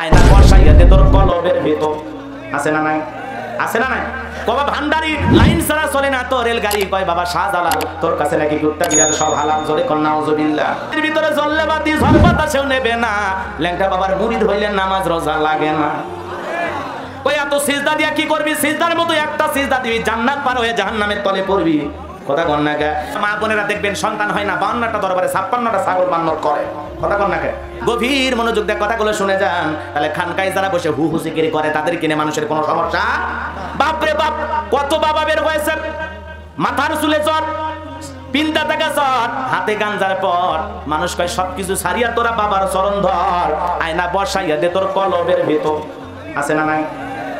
আয়না বসাইয়া দে তোর কলবের ভিতর। আছে না নাই? আছে না নাই? বাবা ভান্ডারি লাইন ছাড়া চলে না তো রেলগাড়ি। কয় বাবা শাহজালাল তোর কাছে নাকি কুত্তা বিড়াল সব হালাল। জোরে কর নাউজুবিল্লাহ। এর ভিতরে জ্বললে বাতি ঝড় বাতাসেও নেবে না। ল্যাংটা বাবার মুরিদ হইলে নামাজ রোজা লাগে না। ওই এত সিজদা দিয়া কি করবি? সিজদার মতো একটা সিজদা দিবি, জান্নাত পার হয়ে জাহান্নামের তলে পড়বি। কথা কন না কে? মা বোনেরা দেখবেন সন্তান হয় না, 52টা দরবারে 56টা ছাগল বান্নর করে। কথা কন না কে? গভীর মনোযোগ দিয়ে কথাগুলো শুনে যান। তাহলে খানকায় যারা বসে হু হু জিকির করে তাদের কিনে মানুষের কোনো সমস্যা? বাপরে বাপ, কত বাবা বের হয়েছে, মাথার চুলে চট, পিন্তা থেকে চট, হাতে গাঞ্জার পট। মানুষ কয় সবকিছু ছাড়িয়া তোরা বাবার চরণ ধর, আয়না বসাইয়া দে তোর কলবের ভিতর। আছে না নাই?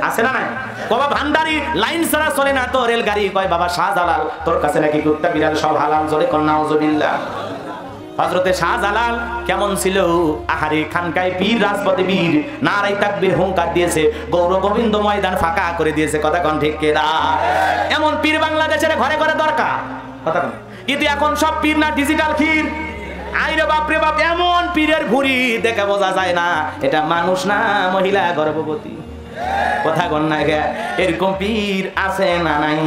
আছে না নাই? বাবা ভান্ডারি লাইন ছাড়া চলে না তো রেলগাড়ি। কয় বাবা শাহজালাল তোর কাছে নাকি কুত্তা বিড়াল সব হালাল। জোরে কর নাউজুবিল্লাহ। হযরতে শাহজালাল কেমন ছিল? আহারে খানকায় পীর, রাজপথে বীর, নারাই তাকবীর হুঙ্কার দিয়েছে, গৌর গোবিন্দ ময়দান ফাঁকা করে দিয়েছে। কথা কন ঠিক কিনা? এমন পীর বাংলাদেশের ঘরে ঘরে দরকার। কথা কন। কিন্তু এখন সব পীর না ডিজিটাল ক্ষীর। আইরে বাপরে বাপ, এমন পীরের ভুঁড়ি দেখে বোঝা যায় না এটা মানুষ না মহিলা গর্ভবতী। কথা কন না গে? এরকম পীর আছে না নাই?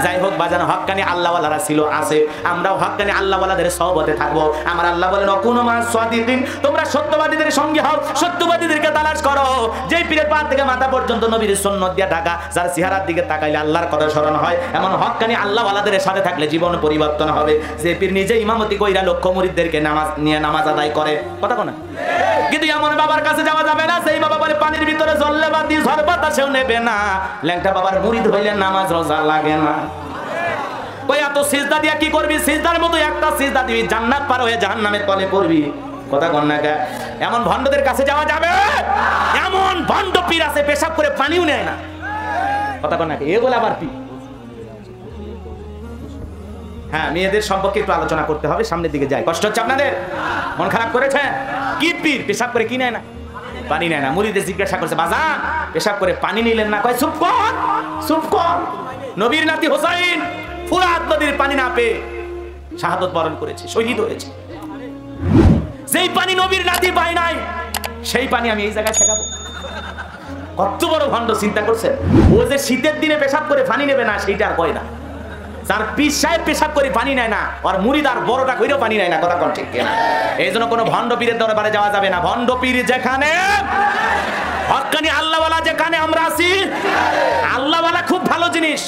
যাই হোক বাজান, হক্কানি আল্লাহওয়ালারা ছিল, আছে। আমরাও হক্কানি আল্লাহওয়ালাদের সহবতে থাকবো। আমার আল্লাহ বলেন অকুনু মাস সাদিকিন, তোমরা সত্যবাদীদের সঙ্গে হও, সত্যবাদীদেরকে তালাশ করো। যেই পীরের পা থেকে মাথা পর্যন্ত নবীর সুন্নাত দিয়া ঢাকা, যার চেহারার দিকে তাকাইলে আল্লাহর কথা স্মরণ হয়, এমন হক্কানি আল্লাহওয়ালাদের সাথে থাকলে জীবন পরিবর্তন হবে। যে পীর নিজে ইমামতি কইরা লক্ষ মুরিদদেরকে নামাজ আদায় করে। কথা কন না? কিন্তু এমন বাবার কাছে যাওয়া যাবে না, সেই বাবা বলে পানির ভিতরে জ্বললে বাতি ঝড় বাতাসেও নেবে না। ল্যাংটা বাবার মুরিদ হইলে নামাজ রোজা লাগে না। ওই এত সিজদা দিয়া কি করবি? সিজদার মতো একটা সিজদা দিবি, জান্নাত পার হয়ে জাহান্নামের তলে পড়বি। কথা কন না কে? এমন ভণ্ডদের কাছে যাওয়া যাবে? এমন ভণ্ড পীর আছে পেশাব করে পানিও নেয় না। কথা কন না কে? এগুলো আবার পীর। হ্যাঁ, মেয়েদের সম্পর্কে একটু আলোচনা করতে হবে, সামনের দিকে যাই। কষ্ট হচ্ছে আপনাদের? মন খারাপ করেছে? কি পীর পেশাব করে কি নেয় না? পানি নেয় না। মুরিদে জিজ্ঞাসা করছে, বাজান পেশাব করে পানি নিলেন না? কয় চুপ কর, চুপ কর। নবীর নাতি হোসাইন ফুরাত নদীর পানি না পেয়ে শাহাদত বরণ করেছে, শহীদ হয়েছে। যেই পানি নবীর নাতি পায় নাই, সেই পানি আমি এই জায়গায় শেখাবো? কত বড় ভণ্ড চিন্তা করছেন? ও যে শীতের দিনে পেশাব করে পানি নেবে না, সেইটা আর কয় না। যার পীর সাহেব পেশাব করে পানি নেয় না, আর মুরিদ আর বড়টা কইরেও পানি নেয় না। কথা কোন ঠিক কিনা? এই জন্য কোনো ভণ্ড পীরের দরবারে যাওয়া যাবে না। ভণ্ড পীর যেখানে, হক্কানি আল্লাহওয়ালা যেখানে আমরা আছি, আল্লাহওয়ালা খুব ভালো জিনিস।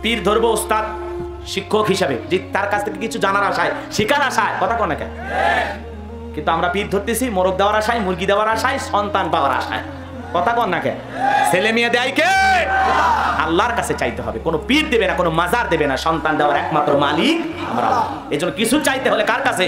পীর ধরবো ওস্তাদ শিক্ষক হিসাবে, যে তার কাছ থেকে কিছু জানার আশায়, শিকার আশায়। কথা কোন না? কিন্তু আমরা পীর ধরতেছি মোরগ দেওয়ার আশায়, মুরগি দেওয়ার আশায়, সন্তান পাওয়ার আশায়। কথা কন না কে? ছেলে মেয়ে দেয় কে? আল্লাহর কাছে চাইতে হবে। কোনো পীর দেবে না, কোনো মাজার দেবে না। সন্তান দেওয়ার একমাত্র মালিক আমরা আল্লাহ। এই জন্য কিছু চাইতে হলে কার কাছে?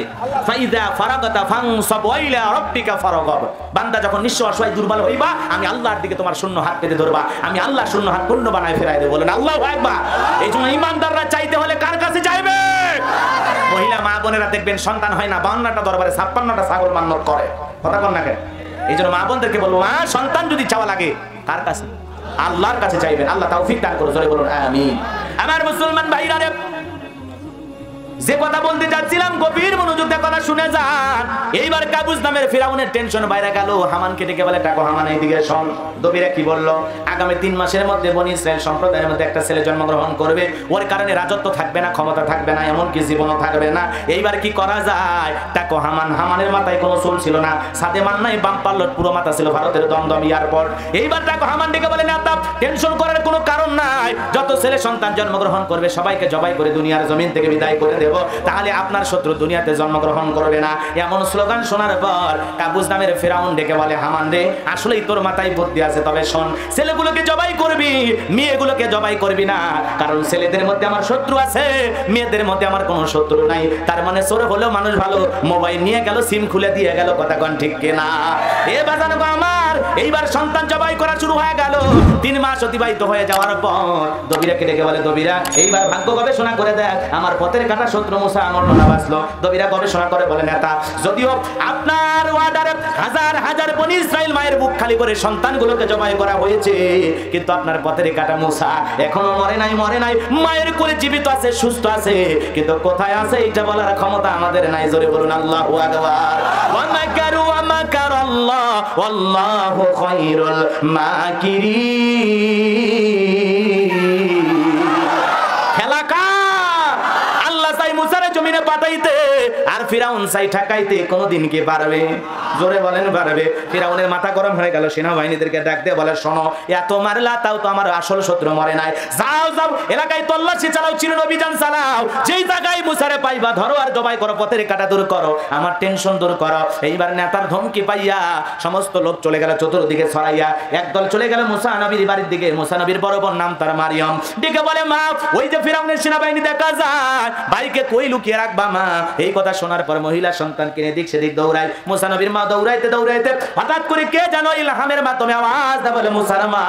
ফাইদা ফারাগাতা ফানসাব ইলা রাব্বিকা ফারাগাব। বান্দা যখন নিঃস্ব অসহায় দুর্বল হইবা, আমি আল্লাহর দিকে তোমার শূন্য হাত পেতে ধরবা, আমি আল্লাহ শূন্য হাত পূর্ণ বানায় ফেরাই দেব। বলেন আল্লাহু আকবার। এই জন্য ইমানদাররা চাইতে হলে কার কাছে চাইবে? মহিলা মা বোনেরা দেখবেন সন্তান হয় না, 52টা দরবারে 56টা ছাগল মান্নত করে। কথা কন না কে? এই জন্য মা বোনদেরকে বলবো, মা সন্তান যদি চাওয়া লাগে কার কাছে? আল্লাহর কাছে চাইবেন। আল্লাহ তৌফিক দান করুন। জোরে বলুন আমিন। আমার মুসলমান ভাইরা, যে কথা বলতে যাচ্ছিলাম গভীর মনোযোগ দিয়ে কথা শুনে যান। এইবার কাবুস নামের ফিরাউনের টেনশন বাইরে গেল। হামানকে ডেকে বলে, টাকো হামান এইদিকে শোন। দবিরা কি বলল? আগামী 3 মাসের মধ্যে বনি ইসরাইল সম্প্রদায়ের মধ্যে একটা ছেলে জন্মগ্রহণ করবে। ওর কারণে রাজত্ব থাকবে না, ক্ষমতা থাকবে না, এমনকি জীবনও থাকবে না। এইবার কি করা যায়? টাকো হামান। হামানের মাথায় কোনো চুল ছিল না, সাদে মান নাই, বাম পাল্লট পুরো মাথা ছিল, ভারতের দমদম এয়ারপোর্ট। এইবার টাকো হামান ডেকে বলে, না তাপ টেনশন করার কোনো কারণ নাই। যত ছেলে সন্তান জন্মগ্রহণ করবে সবাইকে জবাই করে দুনিয়ার জমিন থেকে বিদায় করে দেব, তাহলে আপনার শত্রু দুনিয়াতে জন্মগ্রহণ করবে না। এমন স্লোগান শোনার পর কাবুস নামের ফিরাউন ডেকে বলে, হামান রে আসলেই তোর মাথায় বুদ্ধি আছে, তবে শোন, ছেলেগুলোকে জবাই করবি, মেয়েগুলোকে জবাই করবি না। কারণ ছেলেদের মধ্যে আমার শত্রু আছে, মেয়েদের মধ্যে আমার কোনো শত্রু নাই। তার মানে চোর হলেও মানুষ ভালো, মোবাইল নিয়ে গেল, সিম খুলে দিয়ে গেল। কথা কন ঠিক কিনা? এ বাজানো আমার এইবার সন্তান জবাই করা শুরু হয়ে গেল। 3 মাস অতিবাহিত হয়ে যাওয়ার পর দবিরাকে ডেকে বলে, দবিরা এইবার ভাগ্য গবেষণা করে দেখ, আমার পথের কাটা শত্রু মুসা আমার না বাঁচলো। দবিরা গবেষণা করে বলে, নেতা যদিও আপনার ওয়ার্ডারে হাজার হাজার বনি ইসরাইল মায়ের বুক খালি করে সন্তানগুলোকে জবাই করা হয়েছে, কিন্তু আপনার পথের কাটা মুসা এখনো মরে নাই, মরে নাই, মায়ের কোলে জীবিত আছে, সুস্থ আছে, কিন্তু কোথায় আছে এটা বলার ক্ষমতা আমাদের নাই। জোরে বলুন আল্লাহু আকবার। ওয়া মাকারু ওয়া মাকারাল্লাহ ওয়াল্লাহু খায়রুল মাকিরিন। খেলা কার? আল্লাহ চাই মুসারে জমিনে পাঠাইতে, আর ফিরাউন চাই ঠেকাইতে। কোনদিন কি পারবে? জোরে বলেন পারবে? ফিরাউনের মাথা গরম হয়ে গেল, সেনাবাহিনীদেরকে ডাক দিয়ে বলে, শোনো, এত মারলা তাও তো আমার আসল শত্রু মরে নাই। যাও যাও, এলাকায় তল্লাশি চালাও, চিরন অভিযান চালাও, যেই জায়গায় মুসারে পাইবা ধরো আর জবাই করো, পথের কাটা দূর করো, আমার টেনশন দূর করো। এইবার নেতার ধমকি পাইয়া সমস্ত লোক চলে গেল চতুর্দিকে ছড়াইয়া। একদল চলে গেল মুসা নবীর বাড়ির দিকে। মুসা নবীর বড় বোন নাম তার মারিয়ম, ডেকে বলে, মা, ওই যে ফিরাউনের সেনাবাহিনী দেখা যায়, ভাইকে কই লুকিয়ে রাখবা মা? এই কথা শোনার পর মহিলা সন্তানকে নিয়ে দিক সেদিক দৌড়ায়। মুসা নবীর মা দৌড়াইতে দৌড়াইতে হঠাৎ করে কে জানো ইলহামের মাধ্যমে আওয়াজ দেয়, বলে, মুসার মা,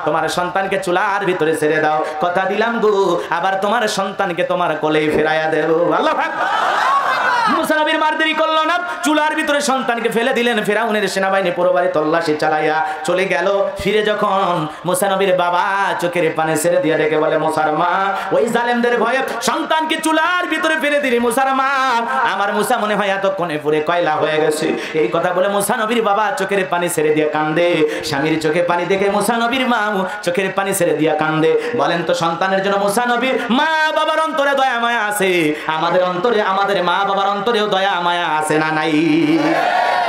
তোমার সন্তানকে চুলার ভিতরে ছেড়ে দাও, কথা দিলাম গো, আবার তোমার সন্তানকে তোমার কোলেই ফেরাইয়া দেব। আল্লাহ আকবার। মুসা নবীর মার দেরি করলো না, চুলার ভিতরে সন্তানকে ফেলে দিলেন। ফিরাউনের সেনাবাহিনী পুরো বাড়ি তল্লাশি চালাইয়া চলে গেল। ফিরে যখন মুসা নবীর বাবা চোখের পানি ছেড়ে দিয়ে ডেকে বলে, মুসার মা, ওই জালেমদের ভয়ে সন্তানকে চুলার ভিতরে ফেলে দিলি মুসার মা, আমার মুসা মনে হয় এতক্ষণে পুরে কয়লা হয়ে গেছে। এই কথা বলে মুসা নবীর বাবা চোখের পানি ছেড়ে দিয়ে কান্দে। স্বামীর চোখে পানি দেখে মুসা নবীর মা চোখের পানি ছেড়ে দিয়ে কান্দে। বলেন তো, সন্তানের জন্য মুসা নবীর মা বাবার অন্তরে দয়া মায়া আছে? আমাদের অন্তরে, আমাদের মা বাবার অন্তরেও দয়া মায়া আছে না নাই?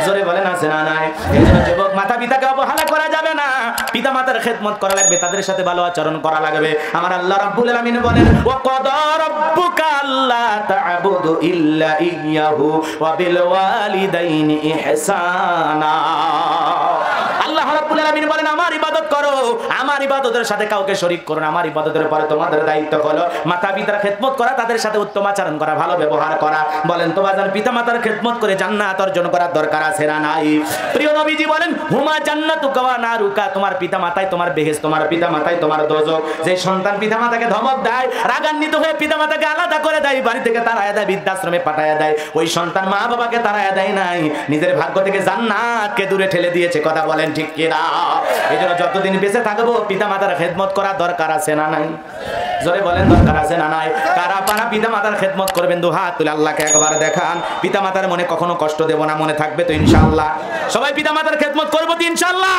জোরে বলেন, আছে না নাই? এই জন্য যুবক, মাতা পিতাকে অবহেলা করা যাবে না, পিতা মাতার খেদমত করা লাগবে, তাদের সাথে ভালো আচরণ করা লাগবে। আমার আল্লাহ রাব্বুল আলামিন বলেন, ওয়া ক্বাদা রাব্বুকা আল্লা তা'বুদু ইল্লা ইয়্যাহু ওয়া বিল ওয়ালিদাইনি ইহসানা। আল্লাহ রাব্বুল আলামিন বলেন, আমার ইবাদত করো, আমার ইবাদতের সাথে কাউকে শরীক করো না। আমার ইবাদতের পরে তোমাদের দায়িত্ব হলো মাতা পিতার খেদমত করা, তাদের সাথে উত্তম আচরণ করা, ভালো ব্যবহার করা। বলেন তো বাজান, পিতা মাতার খেদমত করে জান্নাত অর্জন করার দরকার আছে না নাই? প্রিয় নবীজি বলেন, হুমা জান্নাতুকা ওয়া নারুকা, তোমার পিতা মাতাই তোমার বেহেশত, তোমার পিতা মাতাই তোমার দোজখ। যে সন্তান পিতা মাতাকে ধমক দেয়, রাগান্বিত হয়ে পিতা মাতাকে আলাদা করে দেয়, বাড়ি থেকে তাড়ায় দেয়, বৃদ্ধাশ্রমে পাঠায় দেয়, ওই সন্তান মা বাবাকে তাড়ায় দেয় নাই, নিজের ভাগ্য থেকে জান্নাতকে দূরে ঠেলে দিয়েছে। কথা বলেন ঠিক কিনা? এই জন্য যতদিন বেঁচে থাকবো পিতা মাতার খেদমত করার দরকার আছে না নাই? জোরে বলেন, দরকার আছে না নাই? কারা পারা পিতা মাতার খেদমত করবেন? দু হাত তুলে আল্লাহকে একবার দেখান। পিতা মাতার মনে কখনো কষ্ট দেব না, মনে থাকবে তো ইনশাআল্লাহ? সবাই পিতা মাতার খেদমত করবো তো ইনশাআল্লাহ?